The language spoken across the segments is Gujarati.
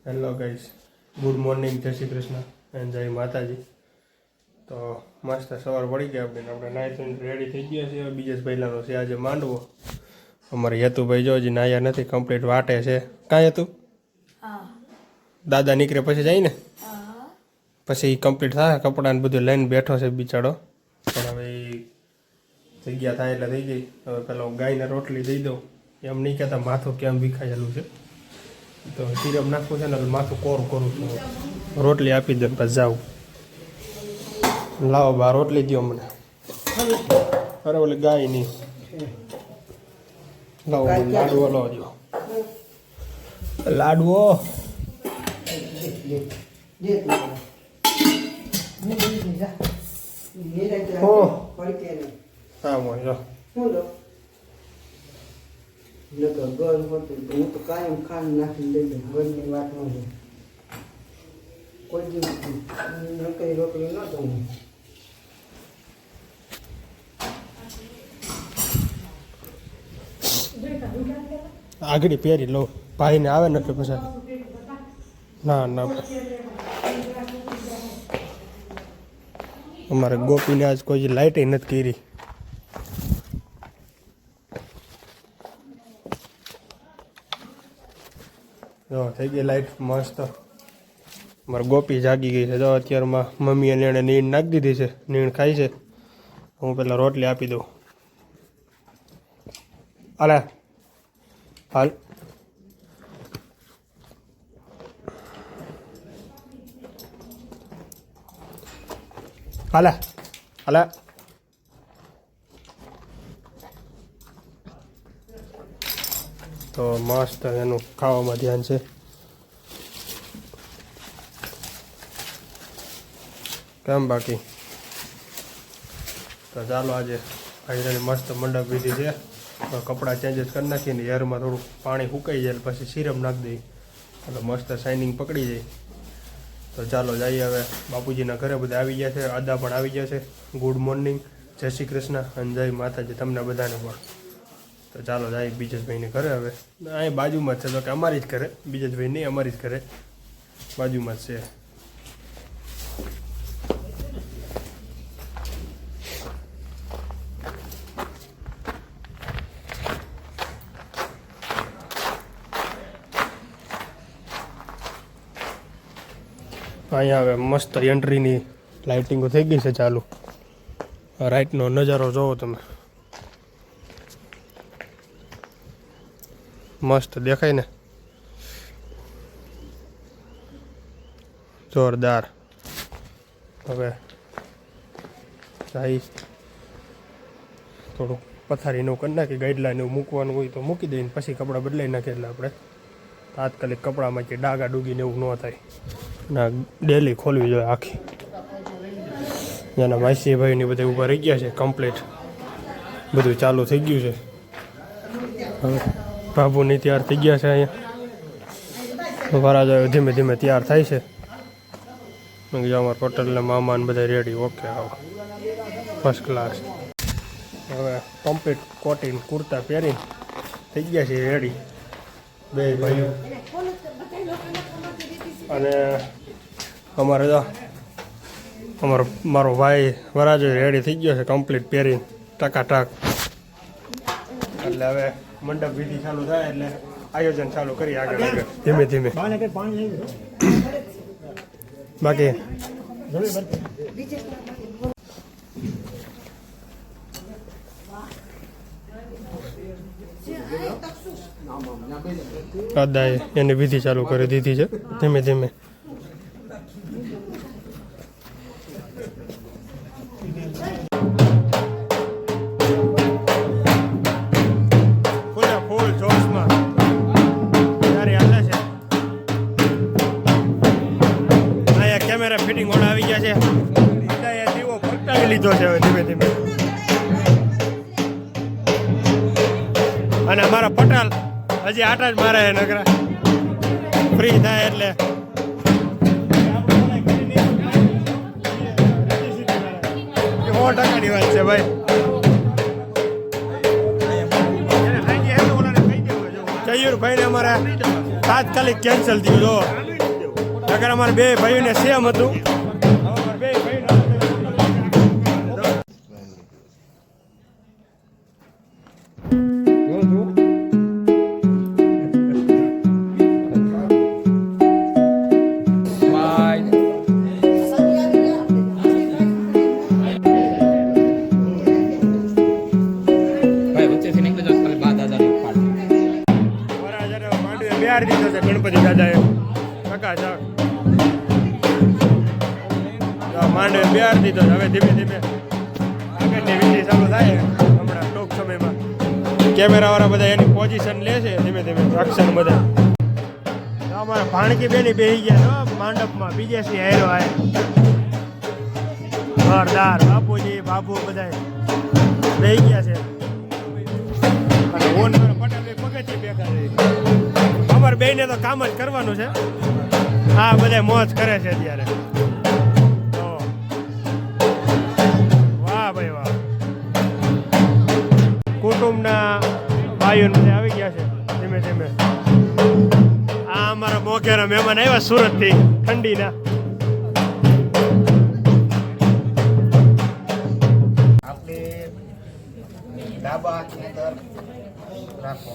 હેલો ગાઈસ, ગુડ મોર્નિંગ, જય શ્રી કૃષ્ણ એન્ડ જય માતાજી. તો મસ્ત સવાર પડી ગયા આપણે નાહી ધોઈને રેડી થઈ ગયા છીએ. બીજા જ પહેલાંનો છે આજે માંડવો. અમારે હેતુભાઈ જો હજી નાહ્યા નથી, કમ્પ્લીટ વાટે છે. કાંઈ હતું દાદા નીકળે પછી જાય ને, પછી કમ્પ્લીટ થાય. કપડાને બધું લઈને બેઠો છે બિચારો, પણ હવે જગ્યા થાય એટલે થઈ ગઈ. હવે પેલો ગાયને રોટલી દઈ દઉં. એમ નહીં કહેતા માથું કેમ વિખાયેલું છે, તો સિરપ નાખવું છે ને માથું કોરું કરું છું. રોટલી આપી દે પછી જાઉં. લાવો બા રોટલી દો મને. અરે ઓલી ગાય નહીં, લાવો લાડવો લાવો દો. લાડવો હા મોજો ગર હોતું હું તો કાયમ ખાંડ નાખીને દઈ દઉં. ગરની વાત ન હોય, કોઈ દિવસ નકરી રોટલી ન દઉં. આગળ પહેરી લો, ભાઈને આવે ને એટલે પછી ના ના. અમારે ગોપીને આજ કોઈ લાઇટ નથી કરી. જો થઈ ગઈ લાઈટ મસ્ત. મારે ગોપી જાગી ગઈ છે. જો અત્યારમાં મમ્મી અને એણે નીણ નાખી દીધી છે, નીણ ખાઈ છે. હું પેલા રોટલી આપી દઉં. અલે હાલ હાલે હાલે. તો મસ્ત એનું ખાવામાં ધ્યાન છે. કેમ બાકી તો ચાલો આજે ફાઇનલી મસ્ત મંડપ વિધિ છે. કપડાં ચેન્જીસ કરી નાખીને હેરમાં થોડું પાણી સુકાઈ જાય પછી સિરપ નાખી દઈ એટલે મસ્ત શાઇનિંગ પકડી જાય. તો ચાલો જઈએ હવે બાપુજીના ઘરે. બધા આવી ગયા છે, આદા પણ આવી ગયા છે. ગુડ મોર્નિંગ, જય શ્રી કૃષ્ણ અને જય માતાજી તમને બધાને પણ. તો ચાલો જાય બીજેશભાઈને ઘરે. હવે અહીં બાજુમાં જ છે, તો કે અમારી જ ઘરે. બીજેશભાઈ નહીં, અમારી જ ઘરે બાજુમાં જ છે. અહીંયા હવે મસ્ત એન્ટ્રીની લાઇટિંગો થઈ ગઈ છે ચાલુ. રાઈટનો નજારો જોવો તમે, મસ્ત દેખાય ને, જોરદાર. હવે સાઈ થોડુંક પથારીનું કરી નાખી, ગાઈડલાઈન એવું મૂકવાનું હોય તો મૂકી દઈને પછી કપડાં બદલાઈ નાખીએ એટલે આપણે તાત્કાલિક કપડામાંથી ડાગા ડૂગીને એવું ન થાય. ના ડેલી ખોલવી જોઈએ આખી. એના માસી ભાઈની બધા ઊભા રહી ગયા છે, કમ્પ્લીટ બધું ચાલુ થઈ ગયું છે. હવે બાબુની તૈયાર થઈ ગયા છે. અહીંયા વરાજા ધીમે ધીમે તૈયાર થાય છે. અમારા પટેલને મામાને બધા રેડી. ઓકે, આવો ફર્સ્ટ ક્લાસ. હવે કમ્પ્લીટ કોટીને કુર્તા પહેરીને થઈ ગયા છે રેડી બે ભાઈઓ. અને અમારે તો મારો ભાઈ વરાજો રેડી થઈ ગયો છે કમ્પ્લીટ પહેરીને ટકાટક. એટલે હવે મંડપ વિધિ ચાલુ થાય એટલે આયોજન ચાલુ કરી આગળ આગળ ધીમે ધીમે. બાકી દાદાએ એની વિધિ ચાલુ કરી દીધી છે ધીમે ધીમે. ફૂલ જોશમાં તૈયારી હાલે છે. અહીંયા કેમેરા ફિટિંગ વાળા આવી ગયા છે. દાદાએ દીવો પ્રગટાવી લીધો છે હવે ધીમે ધીમે. અને અમારા પટેલ હજી આટા જ મારે નગરા ફ્રી થાય એટલે. સો ટકાની વાત છે ભાઈ. જયુરભાઈને અમારા તાત્કાલિક કેન્સલ થયું જો અગર અમારે બે ભાઈઓને સેમ હતું અમારે બે ભાઈઓને બિહાર દીધો છે ગણપતિ દાદાએ ચકાચક માંડવે બિહાર દીધો છે. હવે ધીમે ધીમે આગળની વિધિ ચાલુ થાય હમણાં ટૂંક સમયમાં. કેમેરાવાળા બધા એની પોઝિશન લે છે ધીમે ધીમે રક્ષણ બધા. અમારા ભાણકી બેની બેસી ગયા છો માંડપમાં બીજેસી હેરો આય ઘરદાર બાપુજી બાપુ બધા બેસી ગયા છે. અને ઓન પટેલ પગથી બેઠા છે. અમારે બેને તો કામ જ કરવાનું છે. હા બધા મોજ કરે છે અત્યારે. વાહ ભાઈ વાહ. કુટુંબના ભાઈઓ બધા આવી ગયા છે ધીમે ધીમે. આ અમારા મોઘેરા મહેમાન આવ્યા સુરતથી ઠંડીના. આપણે ડાબા હાથની અંદર રાખો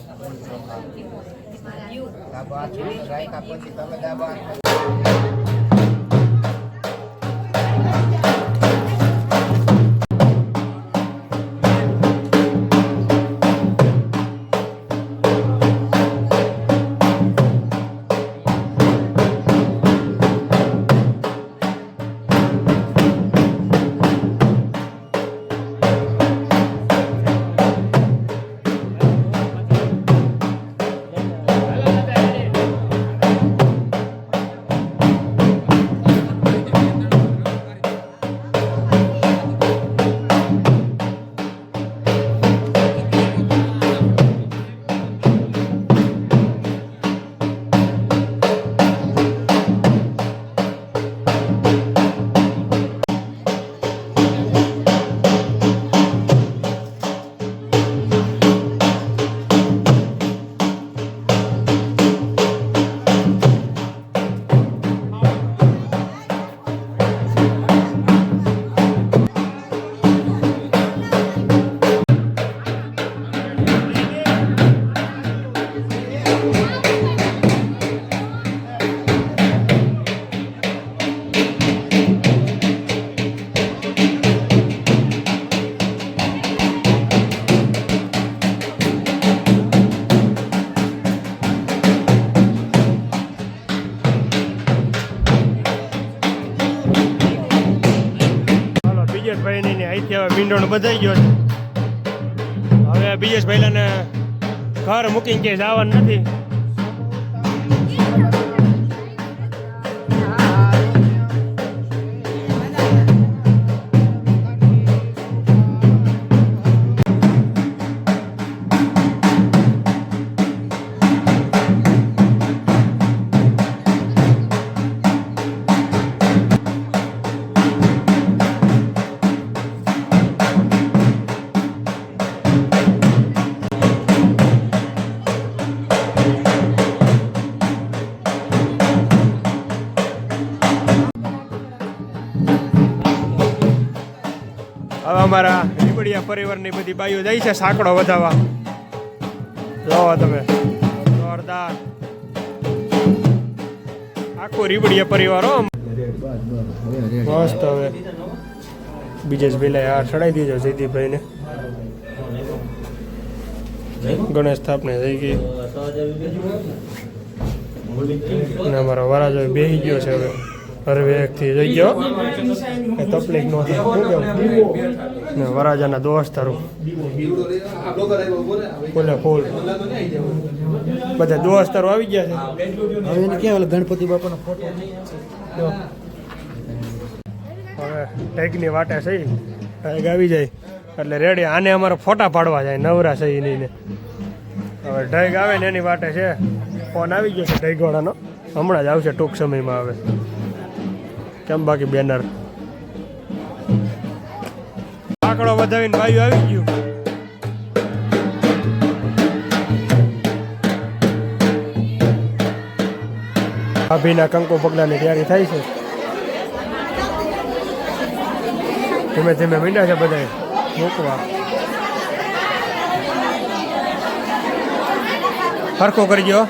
ડાબા હાથ રાખ્યા પછી તમે ડાબા હાથ મીંડોળ બધાઈ ગયો છે. હવે બીજેશ ભાઈલાને ઘર મૂકીને ક્યાંય જવાનું નથી. હવે અમારા રીબડિયા પરિવારની બધી બાઈઓ જાય છે સાંકડો વધાવવા. જોવો તમે જોરદાર આખો રીબડિયા પરિવાર હો મસ્ત. હવે બીજેશ ભાઈ આ ચડાવી દીધો જયદીપભાઈને. ગણેશ સ્થાપના થઈ ગઈ અને અમારો વરાજો બેસી ગયો છે. હવે હરવેકથી જઈ ગયો એ તકલીફ ન થાય ને વરાજાના દોસ્તારું ફૂલે ફૂલ બધા દોસ્તારો આવી ગયા છે. હવે એને કેવું ગણપતિ બાપાનો ફોટો હવે ટેગની વાટે સહી ટેગ આવી જાય એટલે રેડી. આને અમારે ફોટા પાડવા જાય નવરા સહી નહીં ને. હવે ઢેગ આવે ને એની વાટે છે. ફોન આવી ગયો છે ઢેગવાળાનો હમણાં જ આવશે ટૂંક સમયમાં. આવે કેમ બાકી બેનર આંકડો વધાવીને ભાઈઓ આવી ગયું. ભાભીના કંકુ પગલાની તૈયારી થાય છે. ધીમે ધીમે મીંડા છે બધા મૂકવા. હરખો કરજો.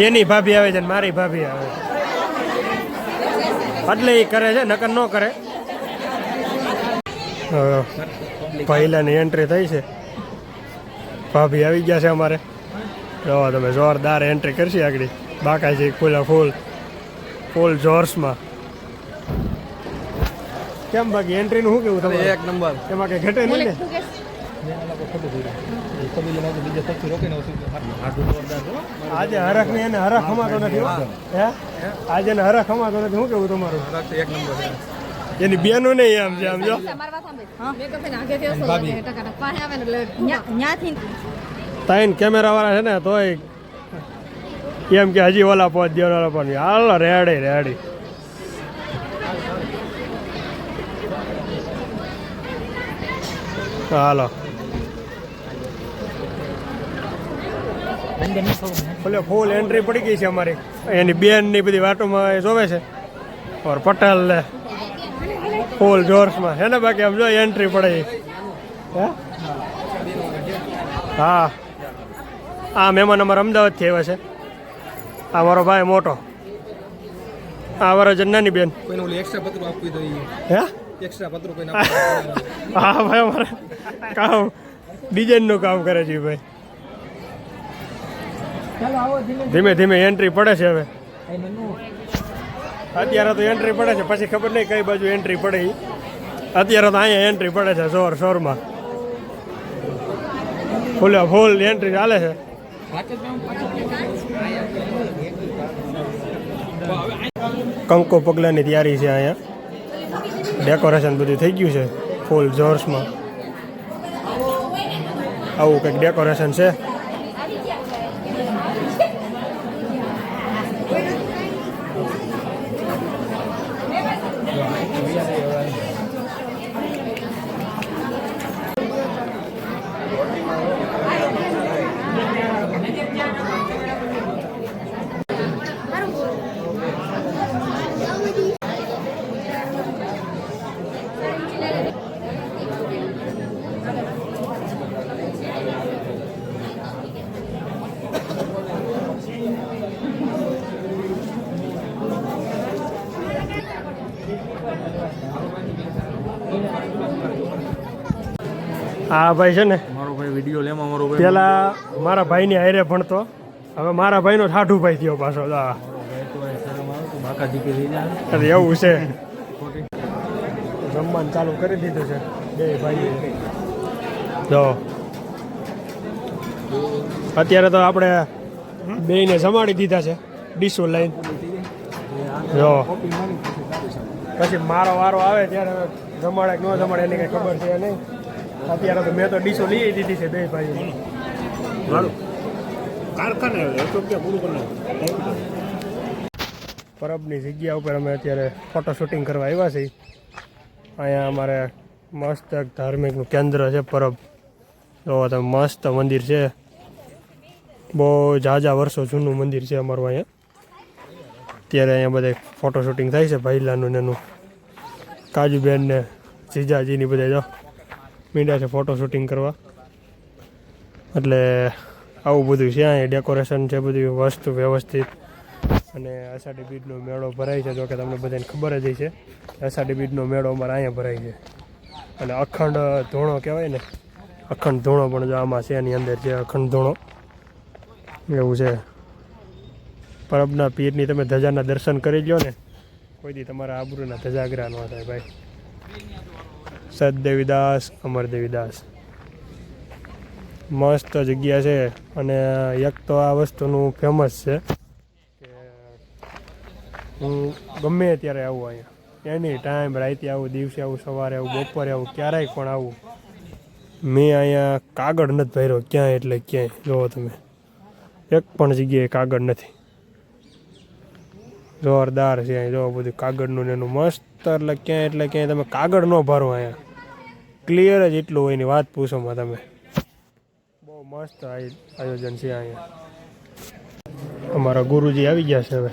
એની ભાભી આવે છે ને મારી ભાભી આવે એટલે એ કરે છે, નકર ન કરે. પહેલાની એન્ટ્રી થઈ છે. ભાભી આવી ગયા છે અમારે. જોવા તમે જોરદાર એન્ટ્રી કરશે આગળ. બાકા છે ફૂલ જોર્સમાં. કેમ બાકી એન્ટ્રીનું શું કેવું તમે? એક નંબર. એમાં કઈ ઘટે નહીં ને? આજે હરખ ને એને હરખ હમાતો નથી. હે આજે એને હરખ હમાતો નથી. શું કેવું તમારું? એક નંબર. એની બેનો નહીં આમ છે આમ જો. તાઈન કેમેરા વાળા છે ને તોય એમ કે હજી ઓલા પહોંચ દે ઓલા પણ હાલો રેડી. હાલો બોલે ફૂલ એન્ટ્રી પડી ગઈ છે અમારી. એની બેનની બધી વાતોમાં એ જોવે છે. ઓર પટેલ ને ફૂલ જોર્સમાં છે ને. બાકી આમ જો એન્ટ્રી પડે. હે હા આ મહેમાન અમારા અમદાવાદથી આવ્યા છે. આ મારો ભાઈ મોટો. આ મારા જન્નાની બેન. કોઈને ઓલી એક્સ્ટ્રા પતરું આપવી તો હે એક્સ્ટ્રા પતરું કોઈને હા ભાઈ અમારે કામ ડિઝાઇનનું કામ કરે છે ભાઈ. ધીમે ધીમે એન્ટ્રી પડે છે હવે. અત્યારે તો એન્ટ્રી પડે છે, પછી ખબર નહીં કઈ બાજુ એન્ટ્રી પડે. અત્યારે તો અહીંયા એન્ટ્રી પડે છે શોરમાં. ફૂલ એન્ટ્રી ચાલે છે. કંકુ પગલાની તૈયારી છે અહીંયા. ડેકોરેશન બધું થઈ ગયું છે ફૂલ જોર્સમાં. આવું કંઈક ડેકોરેશન છે. આ ભાઈ છે ને મારો ભાઈ વિડીયો લેમાં મારો ભાઈ પેલા મારા ભાઈની હારે ભણતો. હવે મારા ભાઈનો ઠાઠું ભાઈ થયો પાછો. બાકા જીકી લઈ જાય. અરે એવું છે. જમવાનું ચાલુ કરી દીધું છે બે ભાઈ. જો અત્યારે તો આપણે બેયને જમાડી દીધા છે ડીશો લઈને. જો પછી મારો વારો આવે ત્યારે જમાડે કે ન જમાડે એની કંઈ ખબર છે નહીં. અત્યારે તો મેં તો ડીશો લઈ દીધી છે બે ભાઈ. પરબની જગ્યા ઉપર અમે અત્યારે ફોટો શૂટિંગ કરવા આવ્યા છીએ. અહીંયા અમારે મસ્ત એક ધાર્મિકનું કેન્દ્ર છે પરબ. જોવો તમે મસ્ત મંદિર છે. બહુ ઝાઝા વર્ષો જૂનું મંદિર છે અમારું અહીંયા. અત્યારે અહીંયા બધા ફોટો શૂટિંગ થાય છે ભાઈલાનું ને એનું. કાજુબેન ને જીજાજીની બધા જો મીંડા છે ફોટો શૂટિંગ કરવા. એટલે આવું બધું છે અહીંયા. ડેકોરેશન છે બધું વસ્તુ વ્યવસ્થિત. અને અષાઢી બીજનો મેળો ભરાય છે. જોકે તમને બધાને ખબર જ છે અષાઢી બીજનો મેળો અમારે અહીંયા ભરાય છે. અને અખંડ ધૂણો કહેવાય ને, અખંડ ધૂણો પણ જો આમાં છે એની અંદર છે અખંડ ધૂણો. એવું છે. પરબના પીરની તમે ધજાના દર્શન કરી લો ને કોઈ દી તમારા આબરૂના ધજાગરા ન થાય ભાઈ. સદદેવીદાસ અમરદેવીદાસ મસ્ત જગ્યા છે. અને એક તો આ વસ્તુનું ફેમસ છે કે હું ગમે ત્યારે આવું અહીંયા એની ટાઈમ. રાતે આવું, દિવસે આવું, સવારે આવું, બપોરે આવું, ક્યારેય પણ આવું. મેં અહીંયા કાગળ નથી ભર્યો ક્યાંય. એટલે ક્યાંય જોવો તમે એક પણ જગ્યાએ કાગળ નથી. જોરદાર છે અહીં. જો બધું કાગળનું ને એનું મસ્ત. એટલે ક્યાંય તમે કાગળ ન ભરો અહીંયા. ક્લિયર જ એટલું હોય એની વાત પૂછોમાં તમે. બહુ મસ્ત આયોજન છે અહીંયા. અમારા ગુરુજી આવી ગયા છે હવે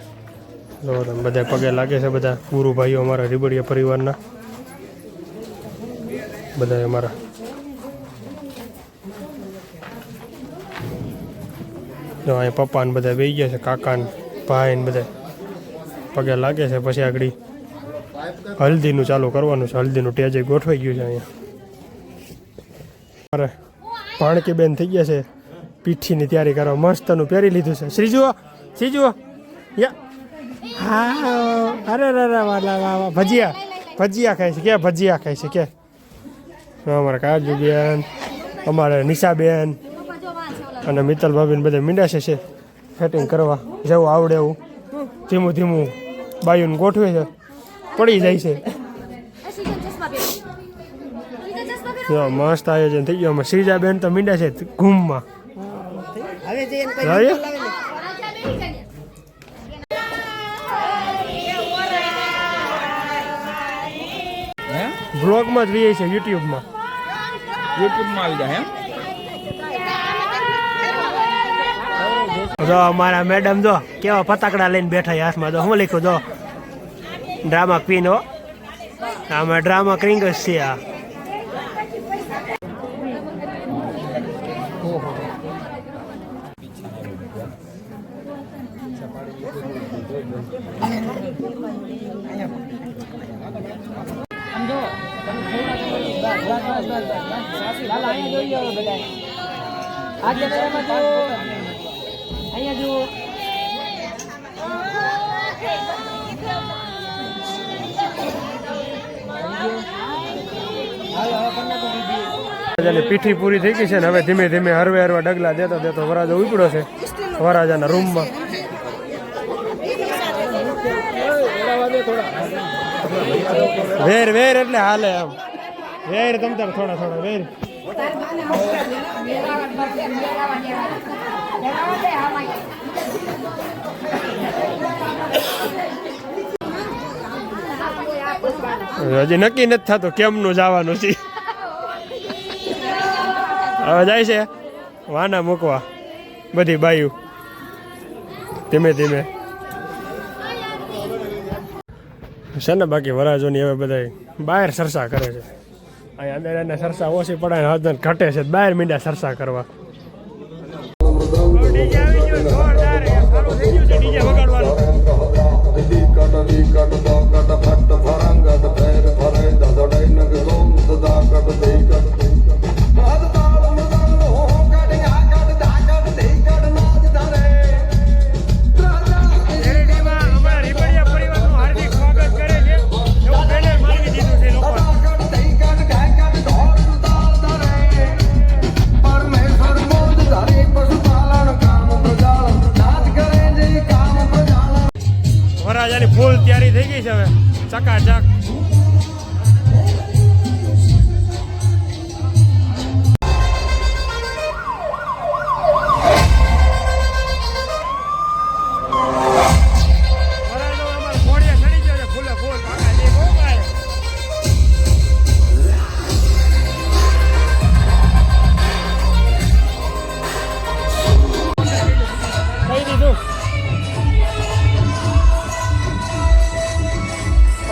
જો તમે બધા પગે લાગે છે બધા ગુરુ ભાઈઓ અમારા રીબડિયા પરિવારના બધા અમારા જો અહીં પપ્પા ને બધા બેસી ગયા છે કાકા ને ભાઈ ને બધા પગે લાગે છે પછી આગળ હલ્દીનું ચાલુ કરવાનું છે હલ્દીનું ટેજે ગોઠવાઈ ગયું છે અહીંયા અરે ભાણકી બેન થઈ ગયા છે પીઠીની તૈયારી કરવા મસ્તનું પહેરી લીધું છે શ્રીજુ યા હા અરે વાહ ભજીયા ખાય છે કે ભજીયા ખાય છે કે અમારા કાજુ બેન અમારે નિશાબેન અને મિત્તલ ભાભીને બધા મીંડાશે છે સેટિંગ કરવા જેવું આવડે એવું ધીમું ધીમું બાયુને ગોઠવે છે પડી જાય છે મસ્ત આયોજન થઈ ગયું અમે શ્રીજાબેન તો મીંડા છે ઘૂમમાં બ્લોગમાં જ રહીએ છે યુટ્યુબમાં આવી જાય જો અમારા મેડમ જો કેવા ફટાકડા લઈને બેઠા હાથમાં જો હું લખ્યું જો ડ્રામા ક્વીન હો આમાં ડ્રામા ક્વીન જ છે આ પીઠી પૂરી થઈ ગઈ છે ને હવે ધીમે ધીમે હરવે હરવા ડગલા દેતો વરાજો ઉપડ્યો છે વરાજાના રૂમમાં વેર એટલે હાલે આમ વેર તમ તાર થોડા વેર હજી નક્કી નથી થતું કેમનું જવાનું છે હવે જાય છે વાના મૂકવા બધી બાયું ધીમે ધીમે છે ને બાકી વરાજોની હવે બધા બહાર સરસા કરે છે અહીંયા અંદર એને સરસા ઓછી પડે હદ ઘટે છે બહાર મીંડા સરસા કરવા ડીજે વગાડવાનું વરાજાની ફૂલ તૈયારી થઈ ગઈ છે હવે ચકાચક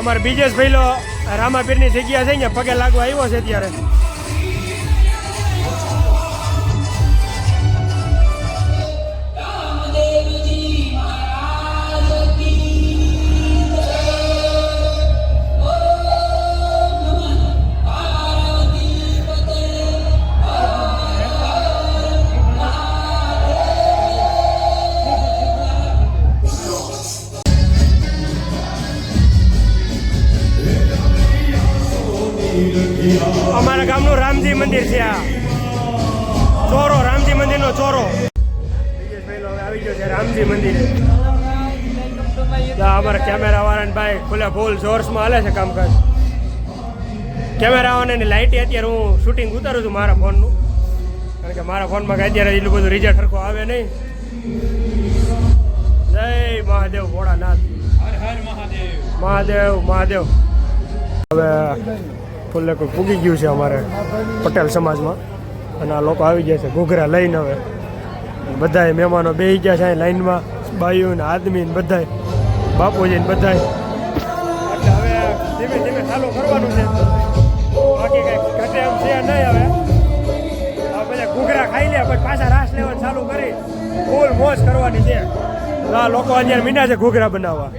અમારે બીજેશ ભાઈલો રામાપીરની જગ્યા છે ને પગે લાગવા આવ્યો છે અત્યારે અમારા ગામનું રામજી મંદિર છે આ ચોરો રામજી મંદિરનો ચોરો આવી ગયો છે રામજી મંદિર અમારા કેમેરા વાળા ભાઈ ખુલ્લા ફૂલ જોર્સમાં હાલે છે કામકાજ કેમેરા વાળાની લાઇટ અત્યારે હું શૂટિંગ ઉતારું છું મારા ફોનનું કારણ કે મારા ફોનમાં અત્યારે એટલું બધું રિઝલ્ટ સરખો આવે નહીં જય મહાદેવ ભોળાનાથ મહાદેવ મહાદેવ હવે ફૂલે કોઈ પૂગી ગયું છે અમારે પટેલ સમાજમાં અને આ લોકો આવી ગયા છે ઘૂઘરા લઈને હવે બધાએ મહેમાનો બેસી ગયા છે અહીં લાઈનમાં બાઈઓ ને આદમી ને બધાય બાપુજી ને બધાય. એટલે હવે ધીમે ધીમે ચાલુ કરવાનું છે. બાકી કઈ ઘટે એમ છે નહીં. હવે બધા ઘૂઘરા ખાઈ લે પછી પાછા રાસ લેવાનું ચાલુ કરી ફૂલ મોજ કરવાની છે. લોકો અત્યારે મીંડા છે ઘૂઘરા બનાવવા.